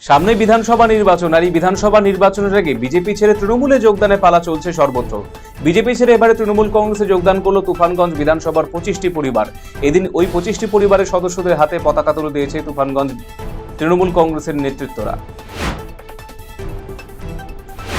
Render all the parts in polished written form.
সামনে বিধানসভা নির্বাচন, আর এই বিধানসভা নির্বাচনের আগে বিজেপি ছেড়ে তৃণমূলে যোগদানের পালা চলছে সর্বত্র। বিজেপি ছেড়ে এবারে তৃণমূল কংগ্রেসে যোগদান করলো তুফানগঞ্জ বিধানসভার 25টি পরিবার। এদিন ওই 25টি পরিবারের সদস্যদের হাতে পতাকা তুলে দিয়েছে তুফানগঞ্জ তৃণমূল কংগ্রেসের নেতৃত্বরা।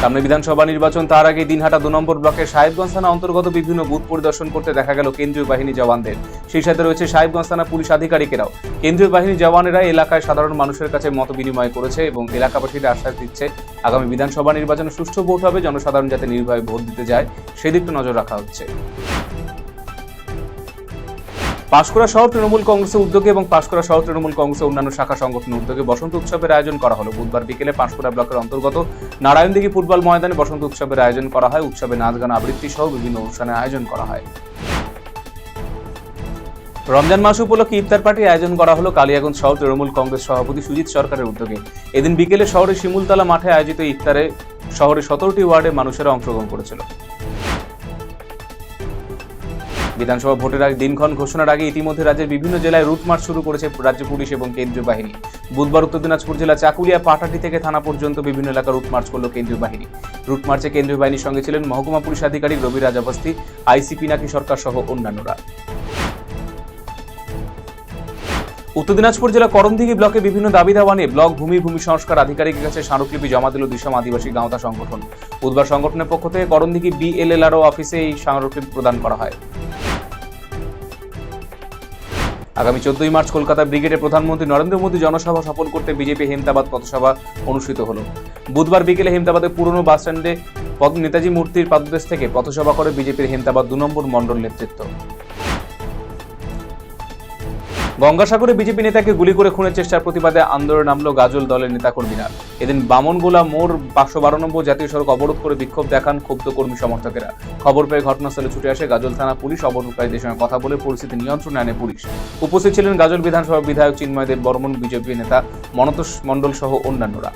সামনে বিধানসভা নির্বাচন, তার আগে দিনহাটা 2 নম্বর ব্লকের সাহেবগঞ্জ থানা অন্তর্গত বিভিন্ন বুথ পরিদর্শন করতে দেখা গেল কেন্দ্রীয় বাহিনী জওয়ানদের। সেই সাথে রয়েছে সাহেবগঞ্জ থানা পুলিশ আধিকারিকেরাও। কেন্দ্রীয় বাহিনী জওয়ানেরা এলাকায় সাধারণ মানুষের কাছে মত বিনিময় করেছে এবং এলাকাবাসীদের আশ্বাস দিচ্ছে আগামী বিধানসভা নির্বাচনে সুষ্ঠু ভোট হবে, জনসাধারণ যাতে নির্ভয়ে ভোট দিতে যায় সেদিকটা নজর রাখা হচ্ছে। পাঁশকুড়া শহর তৃণমূল কংগ্রেসের উদ্যোগে এবং পাঁশকুড়া শহর তৃণমূল কংগ্রেসের অন্যান্য শাখা সংগঠনের উদ্যোগে বসন্ত উৎসবের আয়োজন করা হলো। বুধবার বিকেলে পাঁশকুড়া ব্লকের অন্তর্গত নারায়ণদিঘি ফুটবল ময়দানে বসন্ত উৎসবের আয়োজন করা হয়। উৎসবে নাচ গান আবৃত্তি সহ বিভিন্ন অনুষ্ঠানের আয়োজন করা হয়। রমজান মাস উপলক্ষে ইফতার পার্টির আয়োজন করা হলো কালিয়াগঞ্জ শহর তৃণমূল কংগ্রেস সভাপতি সুজিত সরকারের উদ্যোগে। এদিন বিকেলে শহরের শিমুলতলা মাঠে আয়োজিত ইফতারে শহরের 17টি ওয়ার্ডের মানুষেরা অংশগ্রহণ করেছিল। বিধানসভা ভোটের আগে দিনক্ষণ ঘোষণার আগে ইতিমধ্যে রাজ্যের বিভিন্ন জেলায় রুট মার্চ শুরু করেছে রাজ্য পুলিশ এবং কেন্দ্রীয় বাহিনী। বুধবার উত্তর দিনাজপুর জেলা চাকুলিয়া পাটাটি থেকে থানা পর্যন্ত বিভিন্ন এলাকা রুট মার্চ করল কেন্দ্রীয় বাহিনী। রুট মার্চে কেন্দ্রীয় বাহিনীর সঙ্গে ছিলেন মহকুমা পুলিশ আধিকারিক রবি রাজ অবস্থি, আইসি পিনাকি সরকার সহ অন্যান্যরা। উত্তর দিনাজপুর জেলা করণদিঘি ব্লকে বিভিন্ন দাবি দাওয়া নিয়ে ব্লক ভূমি সংস্কার আধিকারিকের কাছে স্মারকলিপি জমা দিল দিশম আদিবাসী গাঁওতা সংগঠন। বুধবার সংগঠনের পক্ষ থেকে করণদিঘি BLLRO অফিসে এই স্মারকলিপি প্রদান করা হয়। আগামী 14 মার্চ কলকাতা ব্রিগেডে প্রধানমন্ত্রী নরেন্দ্র মোদী জনসভা সফল করতে বিজেপি হেমতাবাদ পথসভা অনুষ্ঠিত হলো। বুধবার বিকেলে হেমতাবাদের পুরনো বাস স্ট্যান্ডে নেতাজি মূর্তির পাদদেশ থেকে পথসভা করে বিজেপির হেমতাবাদ 2 নম্বর মণ্ডল নেতৃত্ব। গঙ্গাসাগরে বিজেপি নেতাকে গুলি করে খুনের চেষ্টার প্রতিবাদে আন্দোলনে নামলো গাজল দলের নেতাকর্মীরা। এদিন বামনগোলা মোড় 512 নম্বর জাতীয় সড়ক অবরোধ করে বিক্ষোভ দেখান ক্ষুব্ধ কর্মী সমর্থকেরা। খবর পেয়ে ঘটনাস্থলে ছুটে আসে গাজল থানা পুলিশ। অবরোধকারীদের সঙ্গে কথা বলে পরিস্থিতি নিয়ন্ত্রণে আনে পুলিশ। উপস্থিত ছিলেন গাজল বিধানসভা বিধায়ক চিন্ময় দেব বর্মন, বিজেপি নেতা মনতোষ মণ্ডল সহ অন্যান্যরা।